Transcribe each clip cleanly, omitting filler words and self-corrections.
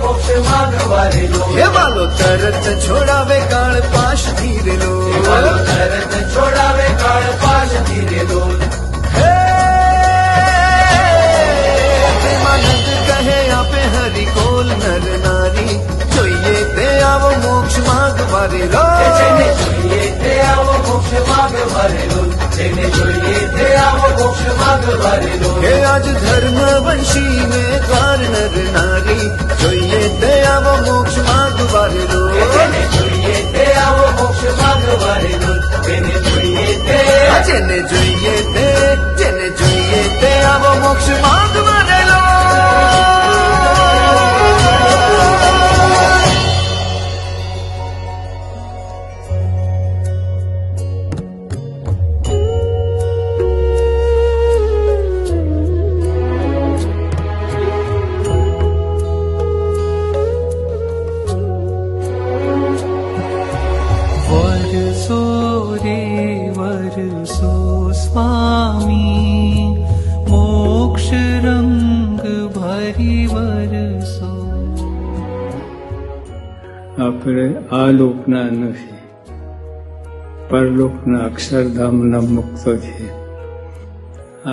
મોક્ષ માગવારેલો. હે વાલો તરત છોડાવે કાળ પાશ ધીરેલો. વાલો તરત છોડાવે કાળ પાશ ધીરેલો. હે પ્રેમાનંદ કહે આપે હરિ કોલ નર નારી, જોઈએ તે આવો મોક્ષ માગવારેલો. જેને જોઈએ તે આવો મોક્ષ માગવારેલો. જેને જોઈએ તે આવો મોક્ષ માગવારેલો. હે આજ ધર્મ વંશી ને દ્વાર નર નારી, જોઈએ તે આવો મોક્ષ માગવારેલો. જેને જોઈએ તે આવો મોક્ષ માગવારેલો. જેને જોઈએ તે જેને જોઈએ તે આવો મોક્ષ માગવારેલો. વરસો રે વરસો સ્વામી, મોક્ષ રંગ ભરી વરસો. આપણે આ લોકના નથી, પરલોકના અક્ષરધામના મુક્તો છે.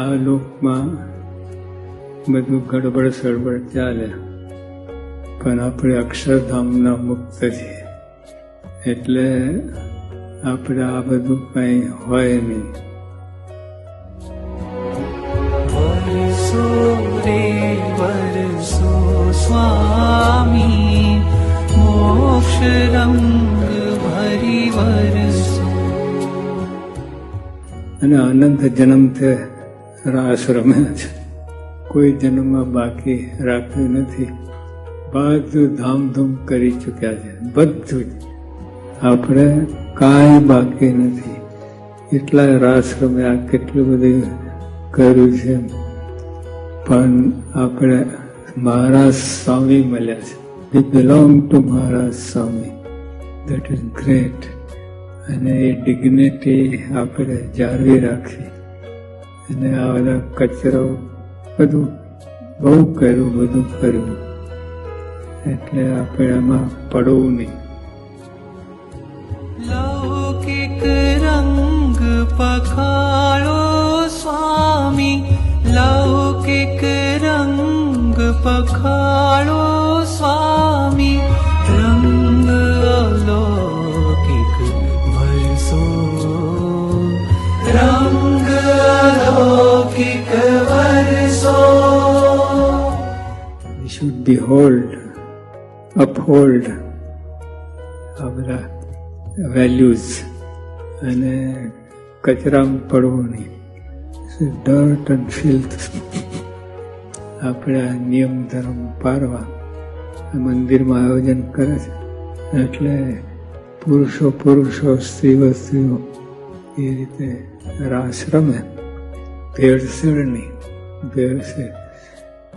આ લોકમાં બધું ગડબડ સડબડ ચાલે, પણ આપણે અક્ષરધામના મુક્ત છીએ. એટલે આપણે આ બધું કંઈ હોય નહીં. વરસો રે વરસો સ્વામી, મોક્ષ રંગ ભરી વરસો. અને અનંત જન્મથી રાસ રમ્યા છે, કોઈ જન્મમાં બાકી રાખ્યું નથી. બધું ધામધૂમ કરી ચૂક્યા છે, બધું જ. આપણે કાંઈ બાકી નથી. એટલા રાસ રમ્યા, કેટલું બધું કર્યું છે. પણ આપણે મહારાજ સ્વામી મળ્યા છે. We belong to Maharaj Swami. That is great. અને એ ડિગ્નિટી આપણે જાળવી રાખી. અને આ બધા કચરો બધું બહુ કર્યું. એટલે આપણે એમાં પડવું નહીં. લૌકિક રંગ પખાળો સ્વામી, લૌકિક રંગ પખાળો સ્વામી, રંગ અલૌકિક વરસો, રંગ અલૌકિક વરસો. We should behold, uphold આ બધા વેલ્યુઝ. અને કચરામાં પડવું નહીં. Dirt and filth. આપણે આ નિયમ ધર્મ પારવા મંદિરમાં આયોજન કરે છે. એટલે પુરુષો સ્ત્રીઓ એ રીતે રાસ રમે. ભેળસેળ નહીં.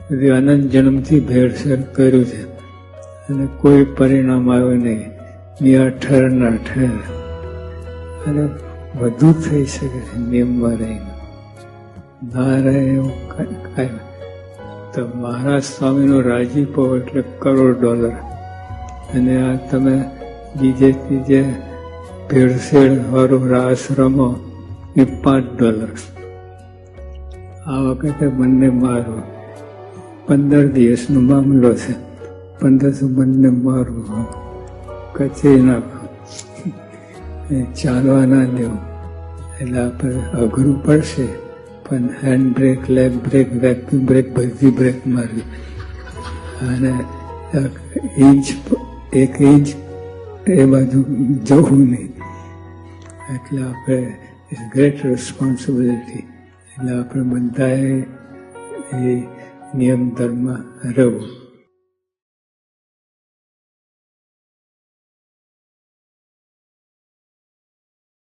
બધી અનંત જન્મથી ભેળસેળ કર્યું છે અને કોઈ પરિણામ આવ્યું નહીં. નિયા ઠરના ઠેર. અને વધુ થઈ શકે છે નિયમમાં રહીને. ના રહે એવું કાંઈ. તો મહારાજ સ્વામીનો રાજીપો એટલે $1 કરોડ. અને આ તમે બીજે ત્રીજે ભેળસેળ વાળો રાસ રમો એ $5. આ વખતે બંને મારો 15 દિવસનો મામલો છે. 1500 બંને મારું કચેરી નાખો. ચાલવા ના દેવું. એટલે આપણે અઘરું પડશે. પણ hand brake, leg brake, vacuum brake, બધી બ્રેક મારવી. અને 1 ઇંચ એ બાજુ જવું નહીં. એટલે આપણે ઇટ્સ ગ્રેટ રિસ્પોન્સિબિલિટી. એટલે આપણે બધાએ એ નિયમ ધર્મમાં રહેવું.